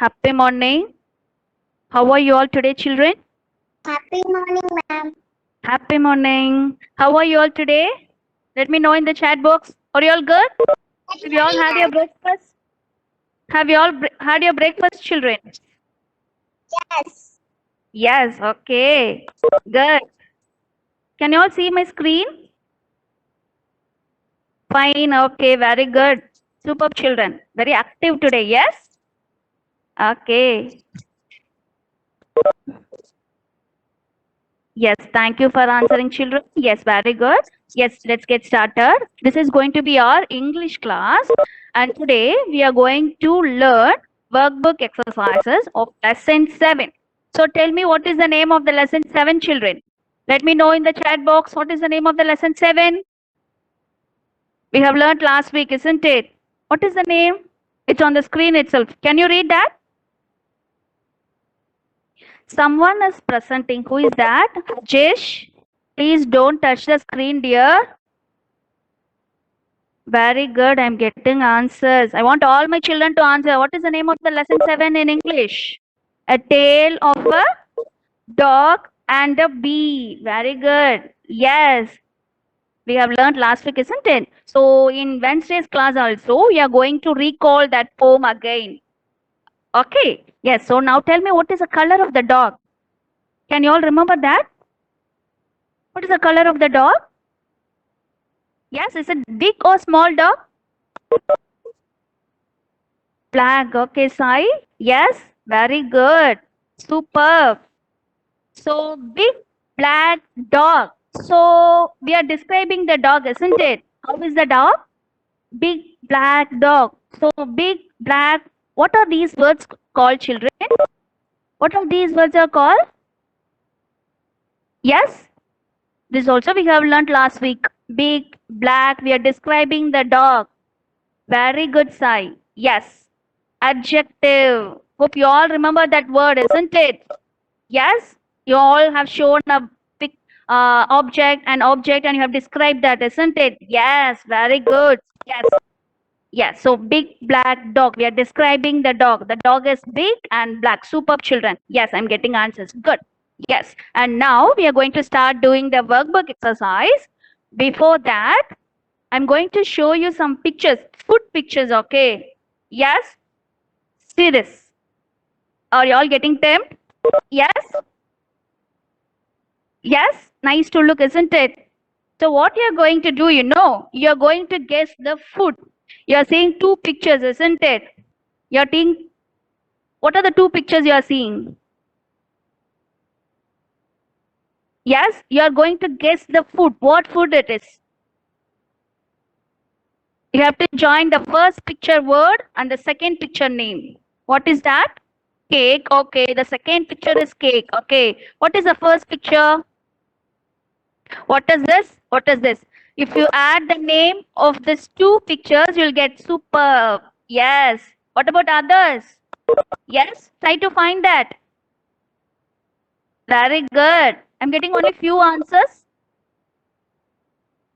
Happy morning. How are you all today, children? Happy morning, ma'am. Happy morning. How are you all today? Let me know in the chat box. Are you all good? Have you all had your breakfast? Have you all had your breakfast, children? Yes. Yes, okay. Good. Can you all see my screen? Fine, okay, very good. Superb children. Very active today, yes? Okay. Yes, thank you for answering, children. Yes, very good. Yes, let's get started. This is going to be our English class, and today we are going to learn workbook exercises of lesson 7. So tell me, what is the name of the lesson 7, children? Let me know in the chat box what is the name of the lesson 7. We have learned last week, isn't it? What is the name? It's on the screen itself. Can you read that? Someone is presenting. Who is that? Jesh? Please don't touch the screen, dear. Very good. I'm getting answers. I want all my children to answer. What is the name of the lesson 7 in English? A tale of a dog and a bee. Very good. Yes. We have learned last week, isn't it? So in Wednesday's class also, we are going to recall that poem again. Okay. Yes. So now tell me, what is the color of the dog? Can you all remember that? What is the color of the dog? Yes, is it big or small dog? Black. Okay, Sai. Yes, very good. Superb. So, big black dog. So, we are describing the dog, isn't it? How is the dog? Big black dog. So, big black. What are these words called, children? What are these words are called? Yes? This also we have learned last week. Big, black. We are describing the dog. Very good, Sai. Yes. Adjective. Hope you all remember that word, isn't it? Yes. You all have shown a big object and you have described that, isn't it? Yes. Very good. Yes. Yes. So big black dog. We are describing the dog. The dog is big and black. Superb, children. Yes, I'm getting answers. Good. Yes. And now we are going to start doing the workbook exercise. Before that, I'm going to show you some pictures, food pictures, okay? Yes? See this. Are you all getting tempted? Yes? Yes? Nice to look, isn't it? So what you're going to do, you're going to guess the food. You're seeing two pictures, isn't it? You're seeing, what are the two pictures you're seeing? Yes? You're going to guess the food, what food it is. You have to join the first picture word and the second picture name. What is that? Cake. Okay. The second picture is cake. Okay. What is the first picture? What is this? What is this? If you add the name of these two pictures, you'll get superb. Yes. What about others? Yes. Try to find that. Very good. I'm getting only few answers.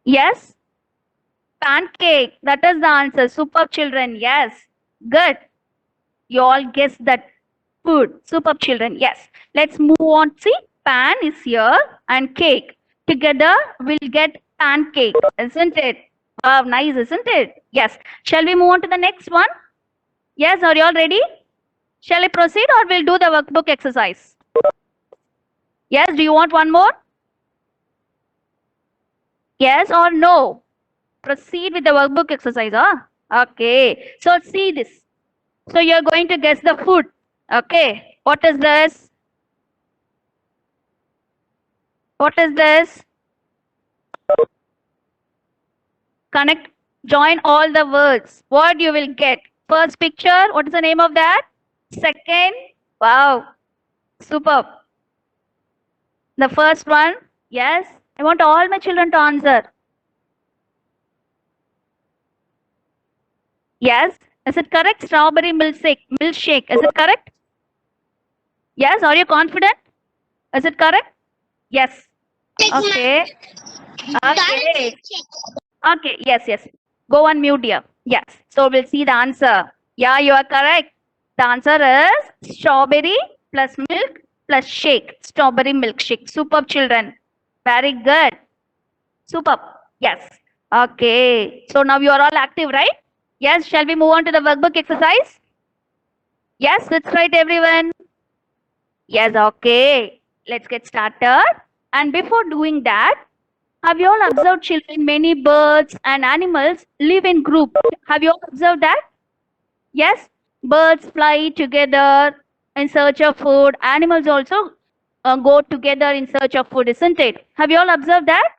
Yes. Pancake. That is the answer. Superb, children. Yes. Good. You all guessed that food. Superb, children. Yes. Let's move on. See, pan is here and cake. Together, we'll get pancake, isn't it? Wow, nice, isn't it? Yes. Shall we move on to the next one? Yes, are you all ready? Shall I proceed or we'll do the workbook exercise? Yes, do you want one more? Yes or no? Proceed with the workbook exercise, huh? Okay. So see this. So you're going to guess the food. Okay. What is this? What is this? Connect, join all the words. What you will get? First picture, what is the name of that? Second, wow, superb. The first one, yes. I want all my children to answer. Yes. Is it correct? Strawberry milkshake. Milkshake. Is it correct? Yes. Are you confident? Is it correct? Yes. Okay. Okay. Okay. Yes. Yes. Go on mute, dear. Yes. So we'll see the answer. Yeah, you are correct. The answer is strawberry plus milk plus shake. Strawberry milkshake. Superb, children. Very good. Superb. Yes. Okay. So now you are all active, right? Yes. Shall we move on to the workbook exercise? Yes, that's right, everyone. Yes. Okay. Let's get started. And before doing that, have you all observed, children, many birds and animals live in groups? Have you all observed that? Yes, birds fly together in search of food. Animals also go together in search of food, isn't it? Have you all observed that?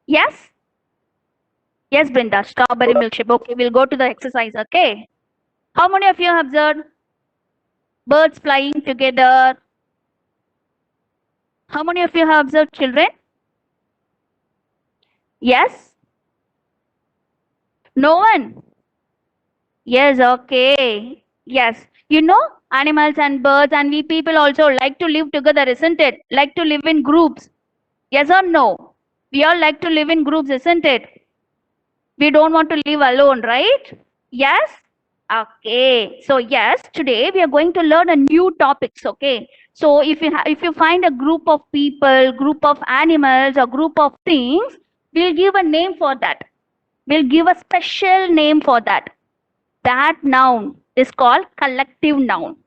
Yes? Yes, Brenda, strawberry milkshake. Okay, we'll go to the exercise, okay? How many of you have observed birds flying together? How many of you have observed children? Yes? No one? Yes, okay. Yes. You know, animals and birds and we people also like to live together, isn't it? Like to live in groups. Yes or no? We all like to live in groups, isn't it? We don't want to live alone, right? Yes? Okay. So yes, today we are going to learn a new topics, okay? So if you find a group of people, group of animals or group of things, we'll give a name for that. We'll give a special name for that. That noun is called collective noun.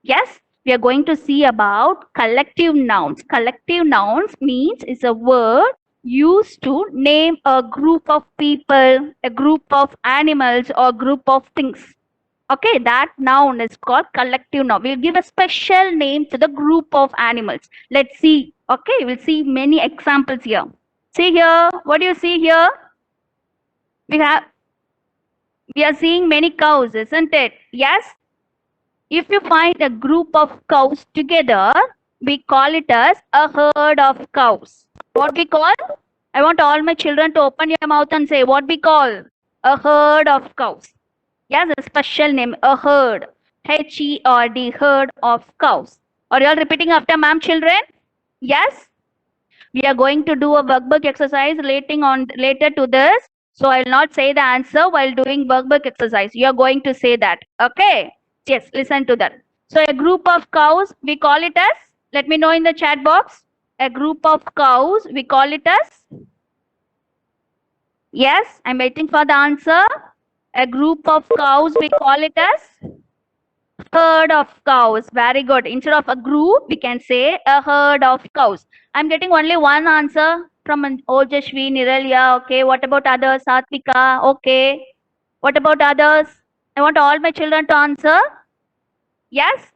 Yes, we are going to see about collective nouns. Collective nouns means it's a word used to name a group of people, a group of animals, or group of things. Okay, that noun is called collective noun. We'll give a special name to the group of animals. Let's see. Okay, we'll see many examples here. See here. What do you see here? We are seeing many cows, isn't it? Yes. If you find a group of cows together, we call it as a herd of cows. What we call? I want all my children to open your mouth and say what we call a herd of cows. Yes, a special name, a herd. H-E-R-D, herd of cows. Are you all repeating after ma'am, children? Yes? We are going to do a workbook exercise later to this. So I will not say the answer while doing workbook exercise. You are going to say that. Okay? Yes, listen to that. So a group of cows, we call it as, let me know in the chat box. A group of cows, we call it as, yes, I'm waiting for the answer. A group of cows, we call it as herd of cows. Very good. Instead of a group, we can say a herd of cows. I'm getting only one answer from Ojashvi, Niralya. Okay. What about others? Satvika. Okay. What about others? I want all my children to answer. Yes?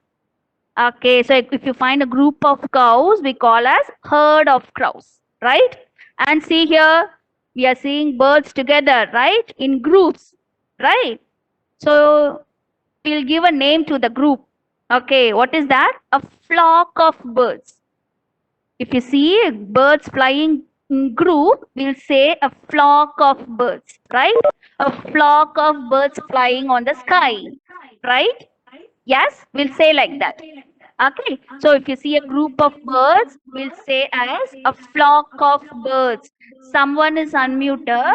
Okay. So if you find a group of cows, we call as herd of cows. Right? And see here, we are seeing birds together, right? In groups. Right? So we'll give a name to the group. Okay, what is that? A flock of birds. If you see birds flying in group, we'll say a flock of birds, right? A flock of birds flying on the sky, right? Yes, we'll say like that. Okay, so if you see a group of birds, we'll say as a flock of birds. Someone is unmuted.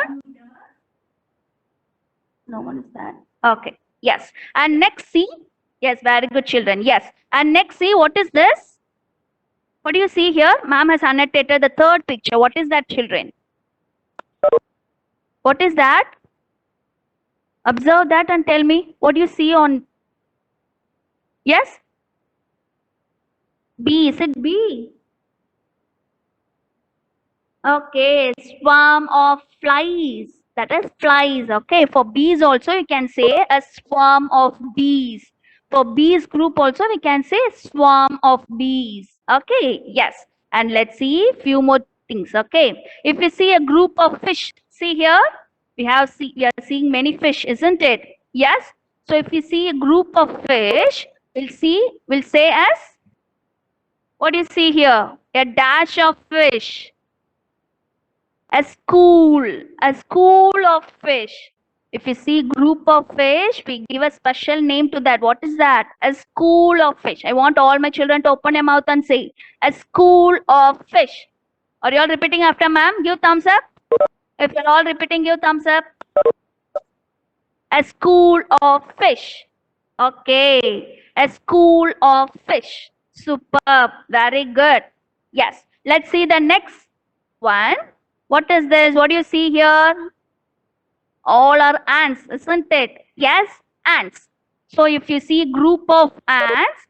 No one is there. Okay. Yes. And next, see. Yes, very good, children. Yes. And next, see, what is this? What do you see here? Ma'am has annotated the third picture. What is that, children? What is that? Observe that and tell me. What do you see on? Yes? Bee. Is it bee? Okay. Swarm of flies. That is flies. Okay. For bees also, you can say a swarm of bees. For bees group also, we can say swarm of bees. Okay. Yes. And let's see few more things. Okay. If we see a group of fish, see here, we are seeing many fish, isn't it? Yes. So if we see a group of fish, we'll say as, what do you see here? A dash of fish. A school of fish. If you see group of fish, we give a special name to that. What is that? A school of fish. I want all my children to open your mouth and say, a school of fish. Are you all repeating after ma'am? Give thumbs up. If you're all repeating, give thumbs up. A school of fish. Okay. A school of fish. Superb. Very good. Yes. Let's see the next one. What is this? What do you see here? All are ants, isn't it? Yes, ants. So if you see group of ants,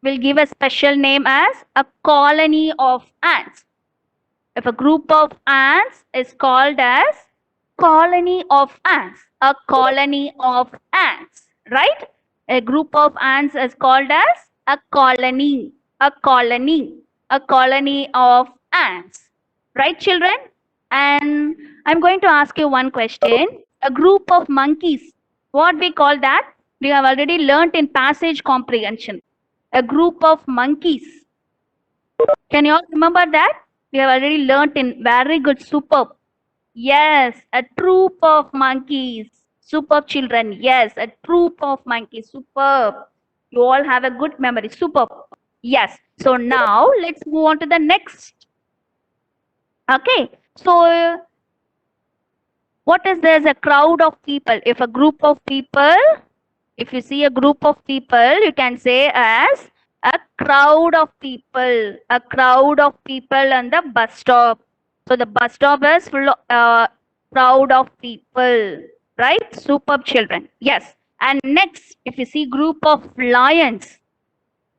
we'll give a special name as a colony of ants. If a group of ants is called as colony of ants, a colony of ants, right? A group of ants is called as a colony, a colony, a colony of ants, right, children? And I'm going to ask you one question. A group of monkeys, what we call that? We have already learnt in passage comprehension. A group of monkeys. Can you all remember that? We have already learnt in very good, superb. Yes, a troop of monkeys. Superb children. Yes, a troop of monkeys. Superb. You all have a good memory. Superb. Yes. So now let's move on to the next. Okay. So what is there's a crowd of people? If a group of people, if you see a group of people, you can say as a crowd of people. A crowd of people on the bus stop. So the bus stop is full of crowd of people, right? Superb children. Yes. And next, if you see group of lions,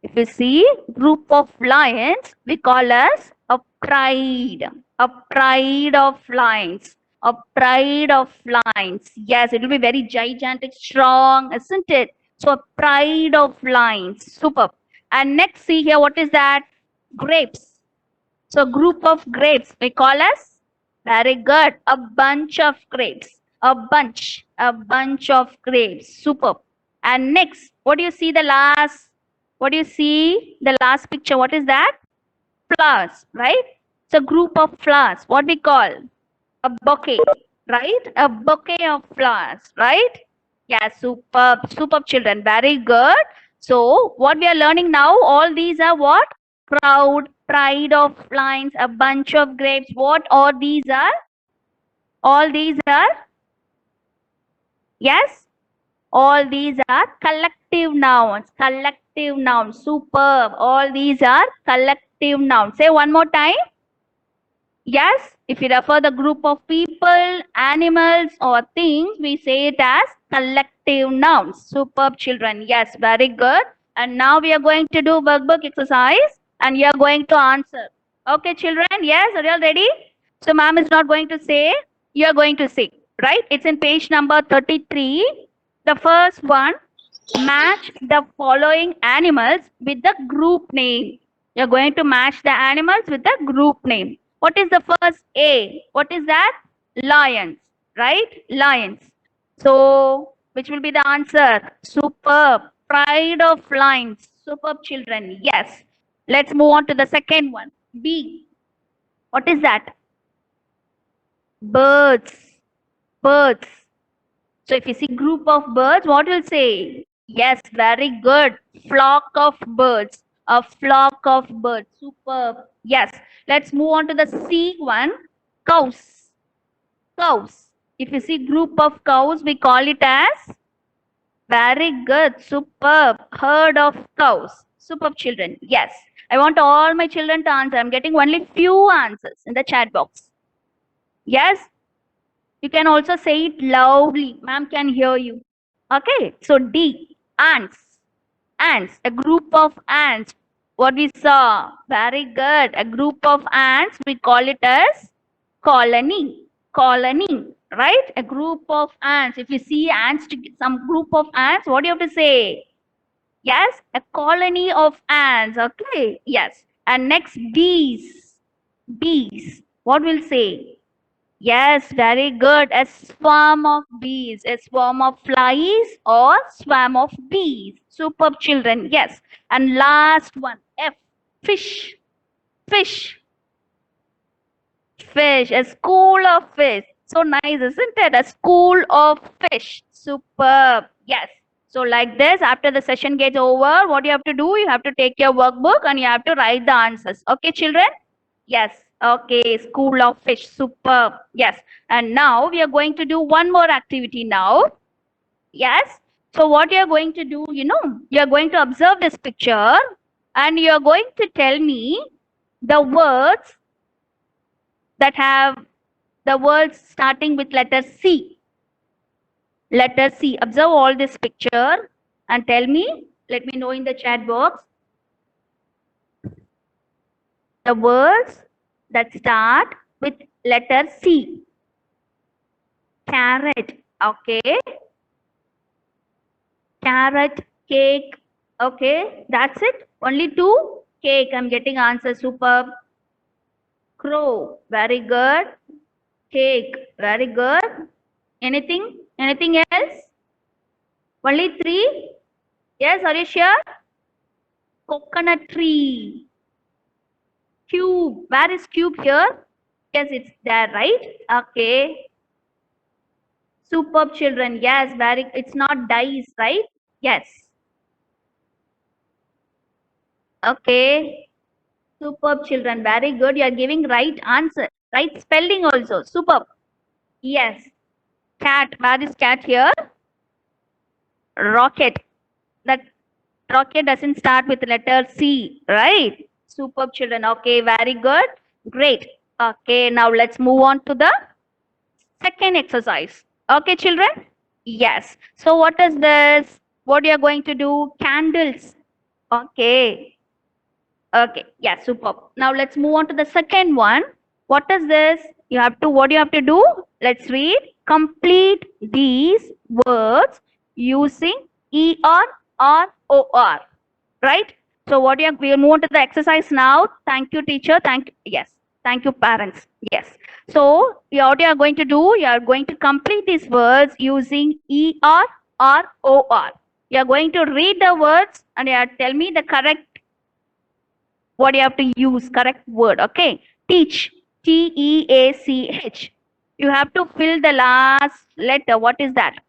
if you see group of lions, we call as a pride of lions, a pride of lions. Yes, it will be very gigantic, strong, isn't it? So a pride of lions, superb. And next, see here, what is that? Grapes. So group of grapes we call as, very good, a bunch of grapes, a bunch of grapes, superb. And next, what do you see the last? What do you see the last picture? What is that? Flowers, right? It's a group of flowers. What we call a bouquet, right? A bouquet of flowers, right? Yeah, superb children. Very good. So what we are learning now, all these are what? Crowd, pride of lions, a bunch of grapes. What all these are? All these are? Yes? All these are collective nouns. Collective nouns. Superb. All these are collective nouns. Say one more time. Yes, if you refer the group of people, animals, or things, we say it as collective nouns. Superb children. Yes, very good. And now we are going to do workbook exercise and you are going to answer. Okay, children. Yes, are you all ready? So, ma'am is not going to say, you are going to say, right? It's in page number 33. The first one, match the following animals with the group name. You're going to match the animals with the group name. What is the first A? What is that? Lions, right? Lions. So, which will be the answer? Superb. Pride of lions. Superb children. Yes. Let's move on to the second one. B. What is that? Birds. Birds. So if you see group of birds, what will say? Yes, very good. Flock of birds. A flock of birds. Superb. Yes. Let's move on to the C one. Cows. Cows. If you see group of cows, we call it as, very good. Superb. Herd of cows. Superb children. Yes. I want all my children to answer. I'm getting only few answers in the chat box. Yes. You can also say it loudly. Ma'am can hear you. Okay. So D. Ants. Ants. A group of ants. What we saw. Very good. A group of ants. We call it as colony. Colony. Right? A group of ants. If you see ants, some group of ants, what do you have to say? Yes. A colony of ants. Okay. Yes. And next, bees. Bees. What will say? Yes, very good. A swarm of bees, a swarm of flies or swarm of bees. Superb children. Yes. And last one, F. Fish. Fish. Fish. A school of fish. So nice, isn't it? A school of fish. Superb. Yes. So like this, after the session gets over, what you have to do? You have to take your workbook and you have to write the answers. Okay, children? Yes. Okay, school of fish. Superb. Yes. And now we are going to do one more activity now. Yes. So what you are going to do, you are going to observe this picture and you are going to tell me the words that have the words starting with letter C. Letter C. Observe all this picture and tell me, let me know in the chat box, the words that start with letter C. Carrot. Okay. Carrot, cake. Okay. That's it. Only two. Cake. I'm getting answer. Superb. Crow. Very good. Cake. Very good. Anything? Anything else? Only three? Yes, are you sure? Coconut tree. Cube. Where is cube here? Yes, it's there, right? Okay. Superb children. Yes, very. It's not dice, right? Yes. Okay. Superb children. Very good. You are giving right answer. Right spelling also. Superb. Yes. Cat. Where is cat here? Rocket. That rocket doesn't start with letter C, right? Superb children. Okay, very good. Great. Okay, now let's move on to the second exercise. Okay, children? Yes. So what is this? What you are going to do? Candles. Okay. Okay. Yeah, superb. Now let's move on to the second one. What is this? What you have to do? Let's read. Complete these words using ER or OR. Right? So we'll move on to the exercise now. Thank you, teacher. Thank you. Yes. Thank you, parents. Yes. So what you are going to do, you are going to complete these words using ER or OR. You are going to read the words and you are tell me the correct, what you have to use, correct word. Okay. Teach. TEACH. You have to fill the last letter. What is that?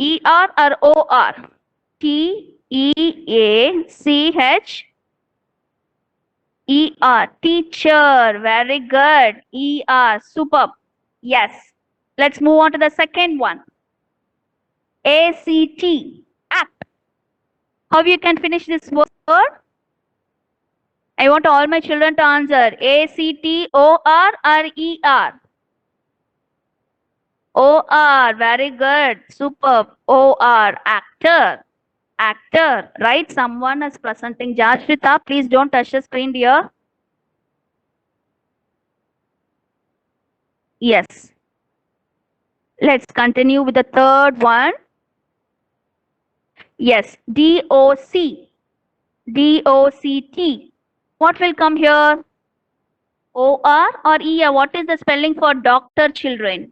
ER or OR? TEACH. ER. Teacher. Very good. ER. Superb. Yes. Let's move on to the second one. ACT. Act. How you can finish this word? I want all my children to answer. ACT, OR or ER? OR. Very good. Superb. OR. Actor. Actor. Right? Someone is presenting. Jashvita, please don't touch the screen, dear. Yes. Let's continue with the third one. Yes. DOC. DOCT. What will come here? OR or ER? What is the spelling for doctor, children?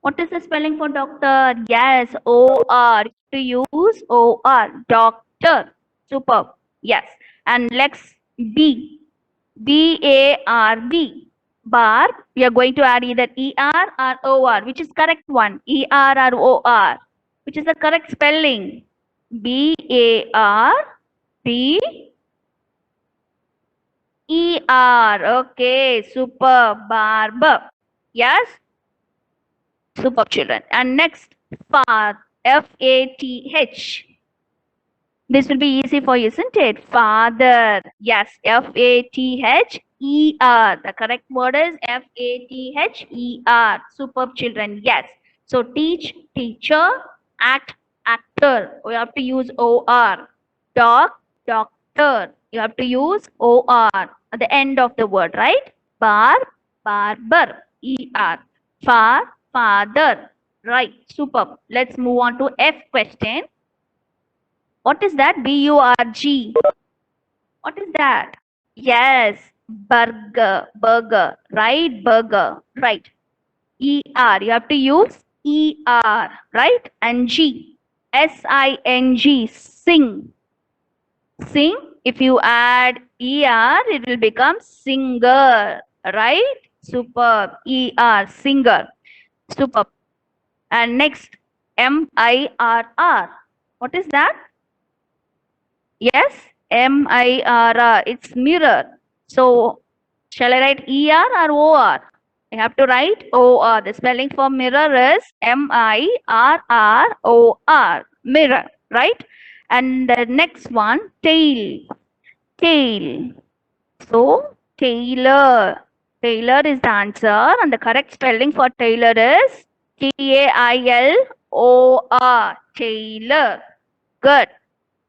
What is the spelling for doctor? Yes, OR. To use OR. Doctor. Superb. Yes. And let's B. BARB. Bar. We are going to add either ER or OR. Which is correct one? ER or OR? Which is the correct spelling? BARB. ER. Okay. Superb. Barb. Yes. Superb children. And next, FATH. FATH. This will be easy for you, isn't it? Father. Yes, FATHER. The correct word is FATHER. Superb children. Yes. So teach, teacher, act, actor. We have to use OR. Dog, doctor. You have to use OR at the end of the word, right? Bar, barber. ER. Far, father. Right. Superb. Let's move on to F question. What is that? BURG. What is that? Yes. Burger. Burger. Right? Burger. Right. ER. You have to use ER. Right? And G. SING. Sing. Sing. If you add ER, it will become singer. Right? Superb. ER. Singer. Superb. And next, MIRR. What is that? Yes, MIRR. It's mirror. So, shall I write ER or OR? You have to write O-R. The spelling for mirror is M-I-R-R-O-R. Mirror, right? And the next one, tail. Tail. So, tailor. Tailor is the answer. And the correct spelling for tailor is T-A-I-L-O-R. Tailor. Good.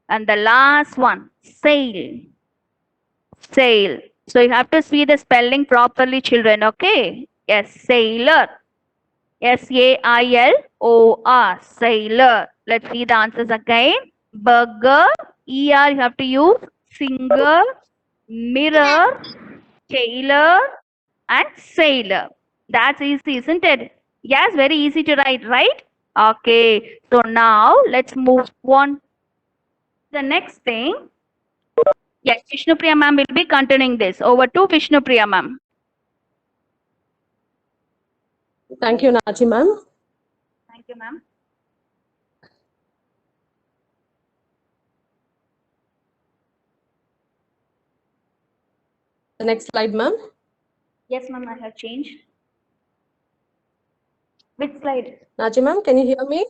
And the last one, sail. Sail. So you have to see the spelling properly, children. Okay. Yes, sailor. S-A-I-L-O-R. Sailor. Let's see the answers again. Burger. E-R you have to use. Singer. Mirror. Tailor. And sailor. That's easy, isn't it? Yes, very easy to write, right? Okay. So now let's move on. The next thing. Yes, Vishnupriya ma'am will be continuing this. Over to Vishnupriya ma'am. Thank you, Nachi ma'am. Thank you, ma'am. The next slide, ma'am. Yes, ma'am, I have changed. Which slide? Nachi ma'am, can you hear me?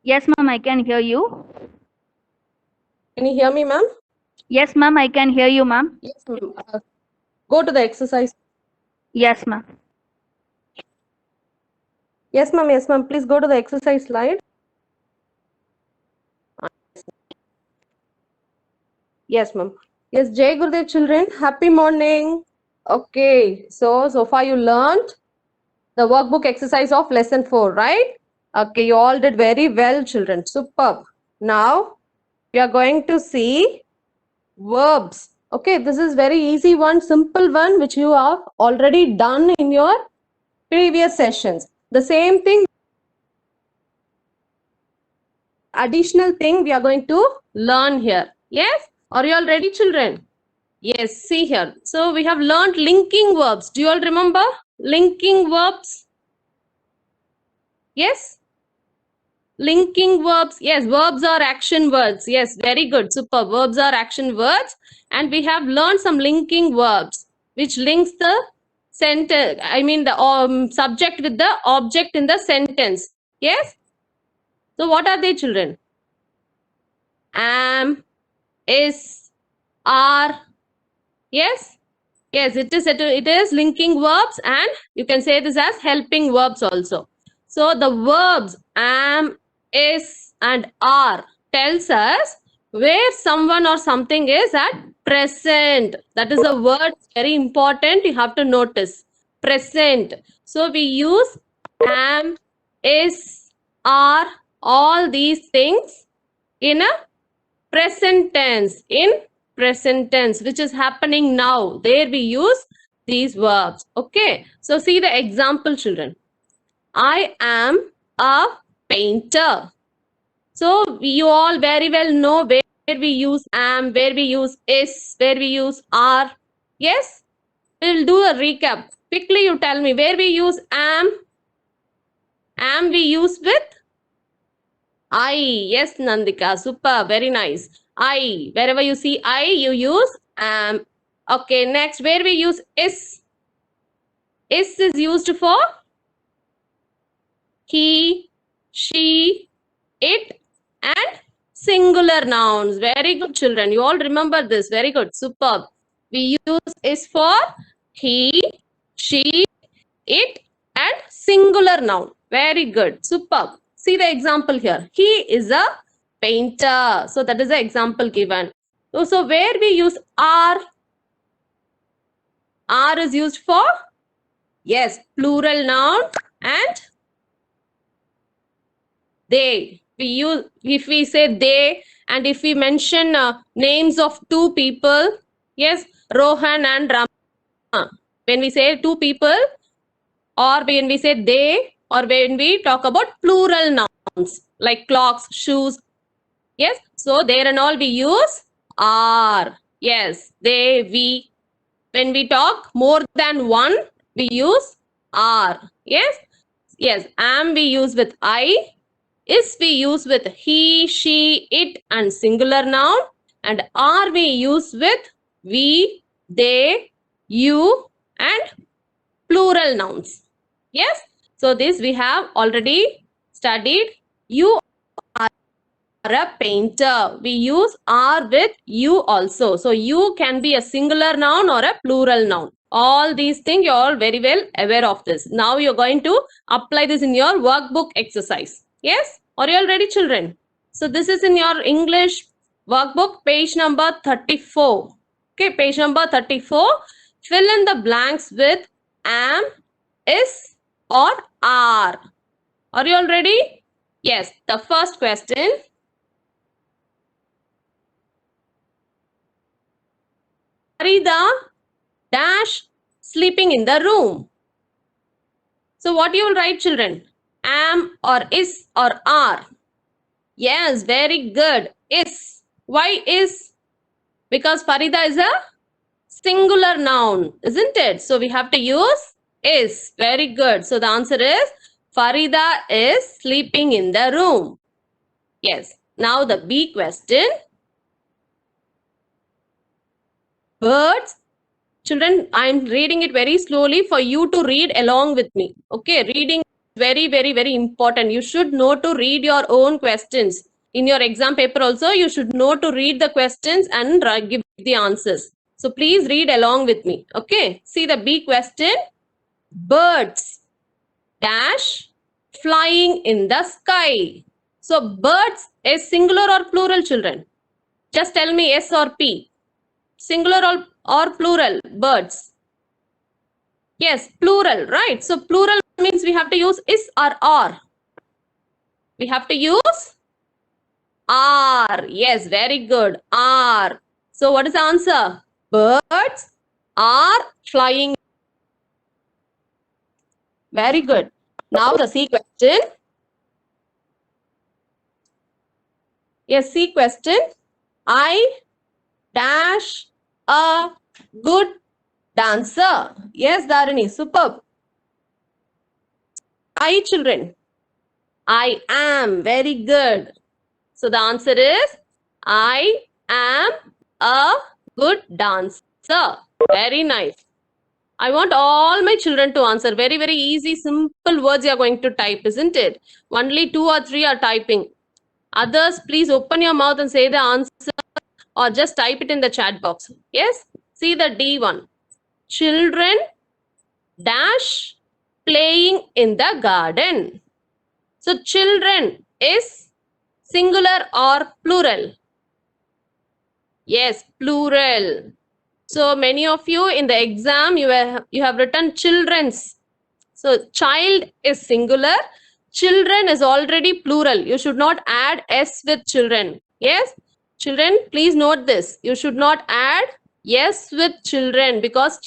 Yes, ma'am, I can hear you. Can you hear me, ma'am? Yes, ma'am, I can hear you, ma'am. Yes, ma'am. Go to the exercise. Yes, ma'am. Yes, ma'am. Yes, ma'am. Please go to the exercise slide. Yes, ma'am. Yes, Jai Gurudev children, happy morning. Okay, so far you learned the workbook exercise of lesson 4, right? Okay, you all did very well, children. Superb. Now, we are going to see verbs. Okay, this is very easy one, simple one, which you have already done in your previous sessions. The same thing, additional thing we are going to learn here. Yes? Are you all ready, children? Yes, see here. So we have learned linking verbs. Do you all remember linking verbs? Yes? Linking verbs. Yes, verbs are action words. Yes, very good. Super. Verbs are action words. And we have learned some linking verbs, which links the sentence, the subject with the object in the sentence. Yes? So what are they, children? Am, is, are. Yes? Yes, it is linking verbs, and you can say this as helping verbs also. So the verbs am, is, and are tells us where someone or something is at present. That is a word very important. You have to notice present. So we use am, is, are, all these things in a present tense. In present tense, which is happening now, there we use these verbs. Okay, so see the example, children. I am a painter. So you all very well know where we use am, where we use is, where we use are. Yes, we'll do a recap. Quickly you tell me where we use am. Am we use with I. Yes, Nandika, super, very nice. I, wherever you see I, you use am. Okay, next, where we use is. Is used for he, she, it, and singular nouns. Very good, children. You all remember this. Very good, superb. We use is for he, she, it, and singular noun. Very good, superb. See the example here. He is a painter. So that is the example given. So where we use are is used for, yes, plural noun, and they. We use, if we say they, and if we mention names of two people, yes, Rohan and Rama. When we say two people, or when we say they, or when we talk about plural nouns like clocks, shoes. Yes, so there and all we use are. Yes, they, we. When we talk more than one, we use are. Yes, yes, am we use with I, is we use with he, she, it, and singular noun, and are we use with we, they, you, and plural nouns. Yes. So this we have already studied. You are a painter. We use are with you also. So you can be a singular noun or a plural noun. All these things you're all very well aware of this. Now you're going to apply this in your workbook exercise. Yes? Are you all ready, children? So this is in your English workbook, page number 34. Okay, page number 34. Fill in the blanks with am, is, or are. Are you all ready? Yes. The first question. Farida dash sleeping in the room. So what you will write, children? Am or is or are? Yes, very good. Is. Why is? Because Farida is a singular noun, isn't it? So we have to use is. Very good. So the answer is Farida is sleeping in the room. Yes. Now the B question. Birds. Children, I'm reading it very slowly for you to read along with me. Okay, reading is very, very, very important. You should know to read your own questions. In your exam paper also, you should know to read the questions and give the answers. So please read along with me. Okay, see the B question. Birds dash flying in the sky. So birds is singular or plural, children? Just tell me yes or P. Singular or plural? Birds. Yes, plural, right? So plural means we have to use is or are. We have to use are. Yes, very good. Are. So what is the answer? Birds are flying. Very good. Now the C question. Yes, C question. I dash a good dancer. Yes, Dharini, superb. I, children. I am. Very good. So the answer is I am a good dancer. Very nice. I want all my children to answer. Very, very easy, simple words you are going to type, isn't it? Only 2 or 3 are typing. Others, please open your mouth and say the answer or just type it in the chat box. Yes? See the D one. Children dash playing in the garden. So children is singular or plural? Yes, plural. So many of you in the exam, you have written children's. So child is singular. Children is already plural. You should not add s with children. Yes, children, please note this. You should not add yes with children because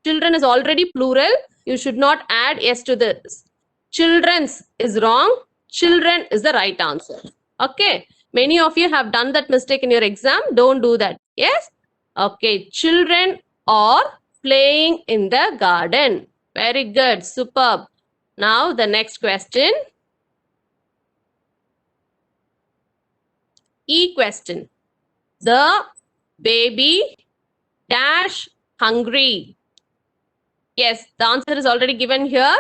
children is already plural. You should not add s to this. Children's is wrong. Children is the right answer. Okay. Many of you have done that mistake in your exam. Don't do that. Yes. Okay. Children are playing in the garden. Very good. Superb. Now the next question. E question. The baby dash hungry. Yes, the answer is already given here.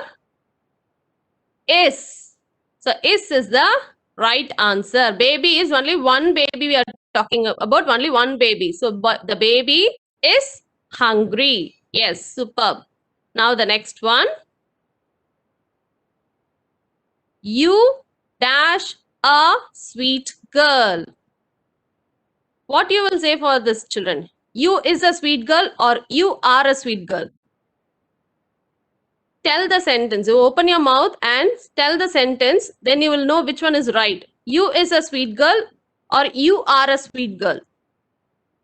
Is. So is the right answer. Baby is only one baby we are talking about, only one baby. So the baby is hungry. Yes, superb. Now the next one. You dash a sweet girl. What you will say for this, children? You is a sweet girl or you are a sweet girl? Tell the sentence. You open your mouth and tell the sentence. Then you will know which one is right. You is a sweet girl or you are a sweet girl?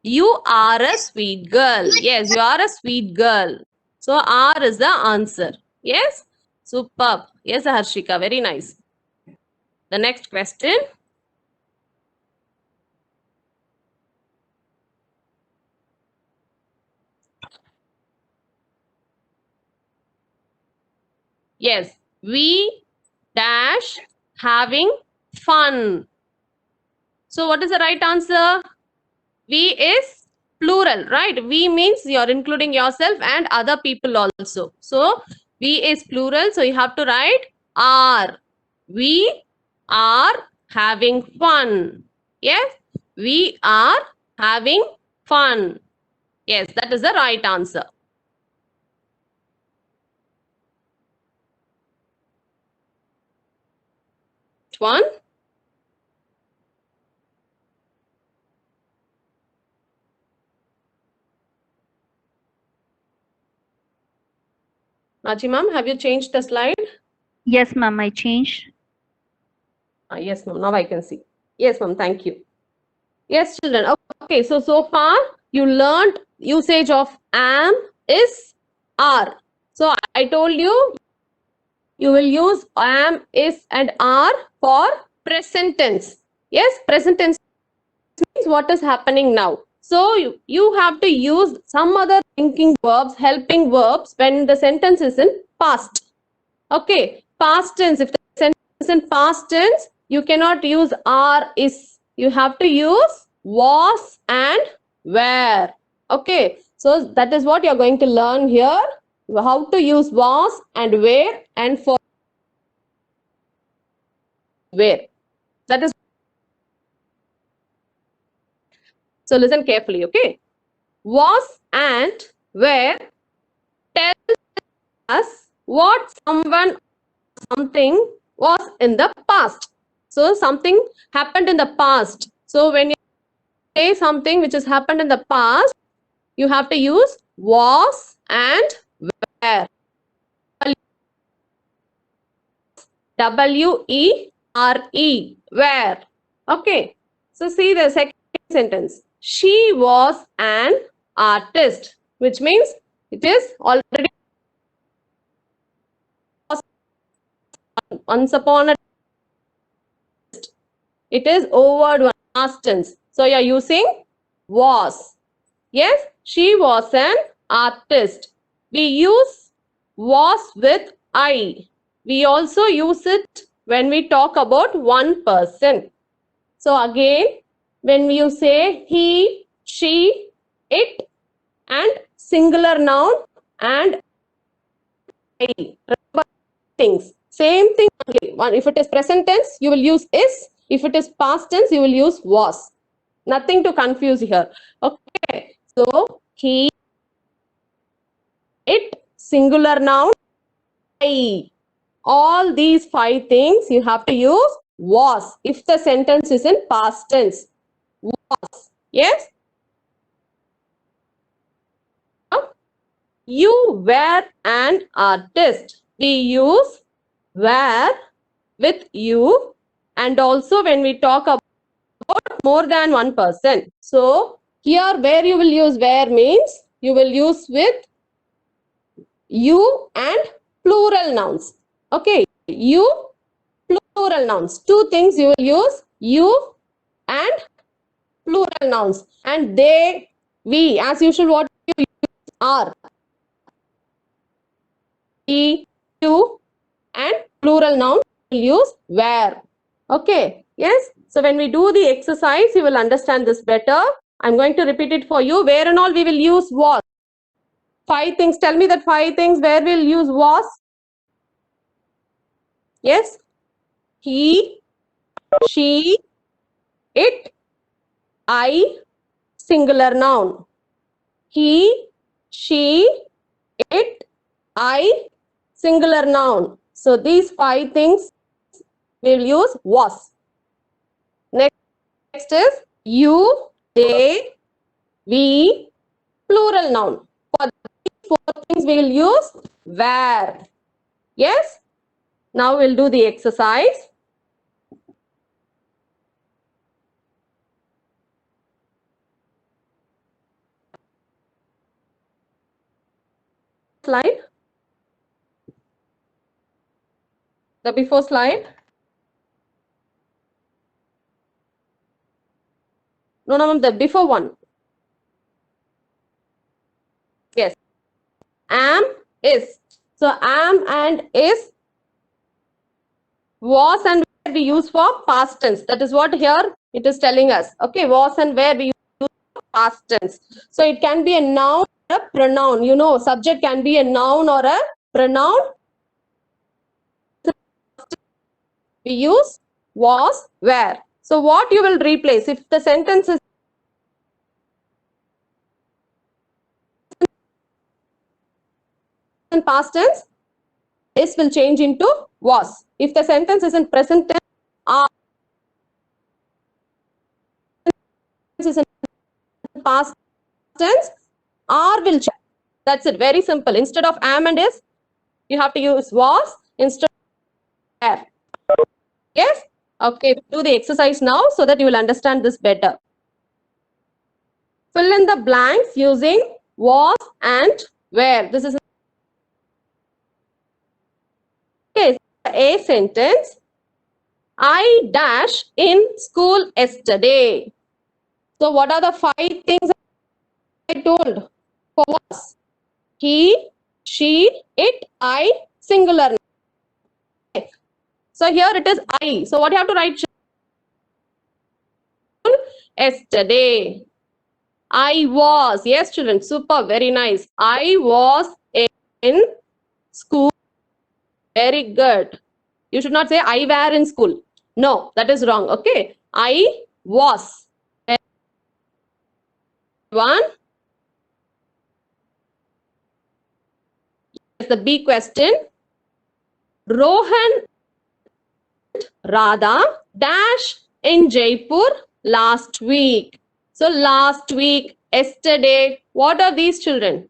You are a sweet girl. Yes, you are a sweet girl. So R is the answer. Yes, superb. Yes, Harshika, very nice. The next question. Yes, we dash having fun. So what is the right answer? We is plural, right? We means you're including yourself and other people also. So We is plural, so you have to write are. We are having fun. Yes, we are having fun. Yes, that is the right answer. Which one? Rachi ma'am, have you changed the slide? Yes, ma'am, I changed. Yes, ma'am. Now I can see. Yes, ma'am. Thank you. Yes, children. Okay, so far you learned usage of am, is, are. So I told you you will use am, is, and are for present tense. Yes, present tense means what is happening now. So you have to use some other linking verbs, helping verbs when the sentence is in past. Okay, past tense. If the sentence is in past tense, you cannot use are, is. You have to use was and were. Okay, so that is what you are going to learn here. How to use was and were and for where. That is. So listen carefully. Okay, was and where tell us what someone something was in the past. So something happened in the past. So when you say something which has happened in the past, you have to use was and were. W-E-R-E, where. Okay. So see the second sentence. She was an artist, which means it is already once upon a it is over one past tense. So you are using was. Yes, she was an artist. We use was with I. We also use it when we talk about one person. So again, when you say he, she, it, and singular noun and I. Remember things. Same thing only. If it is present tense, you will use is. If it is past tense, you will use was. Nothing to confuse here. Okay. So he, it, singular noun, I. All these 5 things you have to use was if the sentence is in past tense. Was. Yes? You were an artist. We use were with you, and also when we talk about more than one person. So here where you will use where means you will use with you and plural nouns. Okay, you, plural nouns. 2 things you will use, you and plural nouns. And they, we, as usual, what you use are. We, you and plural nouns will use were. Okay, yes. So when we do the exercise, you will understand this better. I'm going to repeat it for you. Where and all we will use was. 5 things. Tell me that 5 things where we'll use was. Yes. He, she, it, I, singular noun. He, she, it, I, singular noun. So these 5 things we'll use was. Next is you, they, we, plural noun. For these 4 things we will use were. Yes? Now we'll do the exercise. Slide. The before slide. No, the before one. Yes. Am, is. So am and is was and where we use for past tense. That is what here it is telling us. Okay, was and where we use for past tense. So it can be a noun or a pronoun. You know, subject can be a noun or a pronoun, We use was, were. So what you will replace if the sentence is in past tense, is will change into was. If the sentence is in present tense, are is in past tense, are will change. That's it. Very simple. Instead of am and is, you have to use was instead of were. Yes? Okay, do the exercise now so that you will understand this better. Fill in the blanks using was and where. This is okay. A sentence. I dash in school yesterday. So what are the 5 things I told? For was? He, she, it, I, singular. So here it is I. So what you have to write? Yesterday. I was. Yes, children. Super. Very nice. I was in school. Very good. You should not say I were in school. No, that is wrong. Okay. I was. One. Yes, the B question. Rohan Radha dash in Jaipur last week. So last week, yesterday, what are these children?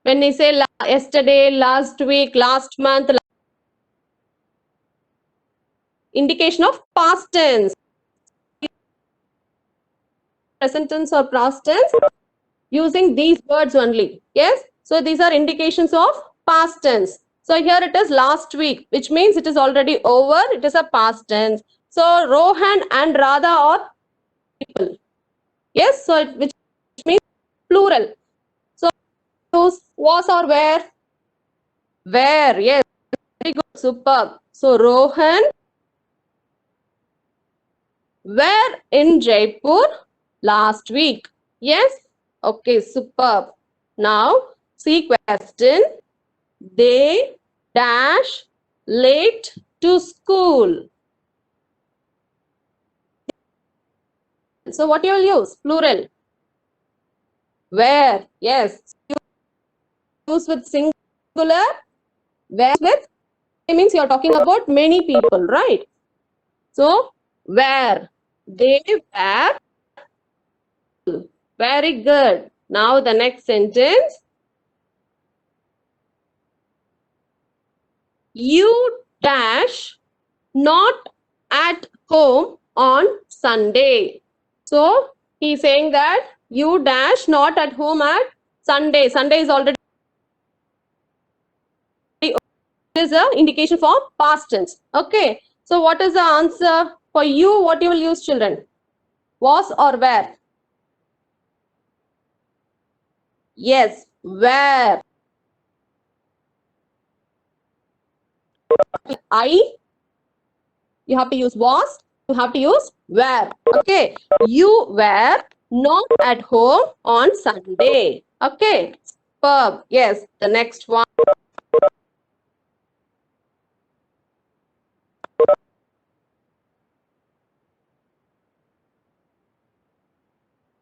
When they say yesterday, last week, last month, indication of past tense. Present tense or past tense using these words only. Yes. So these are indications of past tense. So here it is last week, which means it is already over. It is a past tense. So Rohan and Radha are people. Yes. So which means plural. So was or where? Where? Yes. Very good. Superb. So Rohan were in Jaipur last week. Yes. Okay. Superb. Now see question. They dash late to school. So what you will use? Plural. Where? Yes. Use with singular. Where with? It means you are talking about many people, right? So where? They were. Very good. Now the next sentence. You dash not at home on Sunday. So he's saying that you dash not at home at Sunday. Sunday is already is an indication for past tense. Okay. So what is the answer for you? What you will use, children? Was or where? Yes, where. You have to use was, you have to use were. Okay. You were not at home on Sunday. Okay. Superb. Yes. The next one.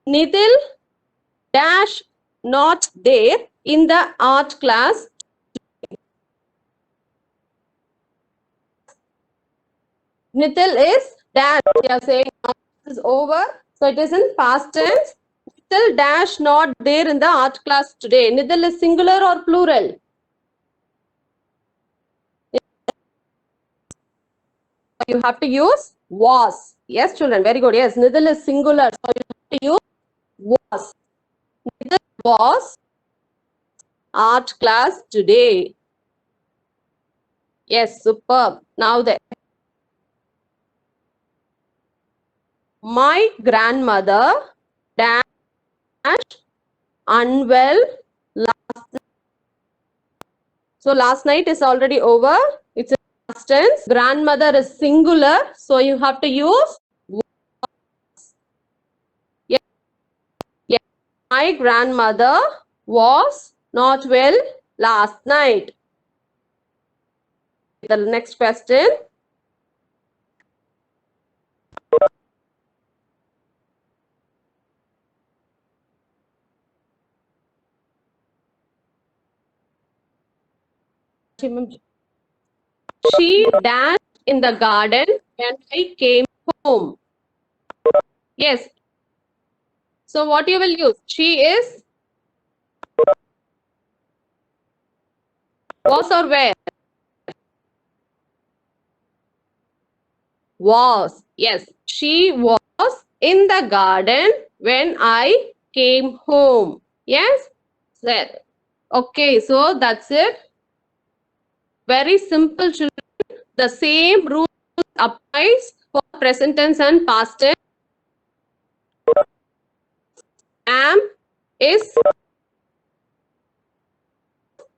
Nidil dash not there in the art class. Nidil is dash. We are saying it is over. So it is in past tense. Nidil dash not there in the art class today. Nidil is singular or plural? You have to use was. Yes, children. Very good. Yes, Nidil is singular. So you have to use was. Nidil was art class today. Yes, superb. Now the my grandmother dash unwell last. So last night is already over. It's in past tense. Grandmother is singular, so you have to use was. Yes. Yes. My grandmother was not well last night. The next question. She danced in the garden when I came home. Yes. So what you will use? She is was or where? Was. Yes. She was in the garden when I came home. Yes. Said. Okay. So that's it. Very simple, children. The same rule applies for present tense and past tense. Am, is,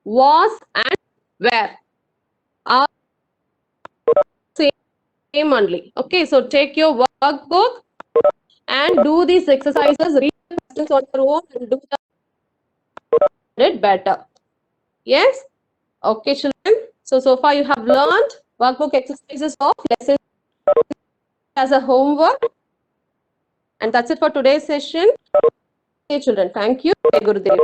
was, and were are same only. Okay, so take your workbook and do these exercises. Read the questions on your own and do it better. Yes. Okay, children. So far you have learned workbook exercises of lesson as a homework, and that's it for today's session. Okay, children. Thank you. Jai Gurudev.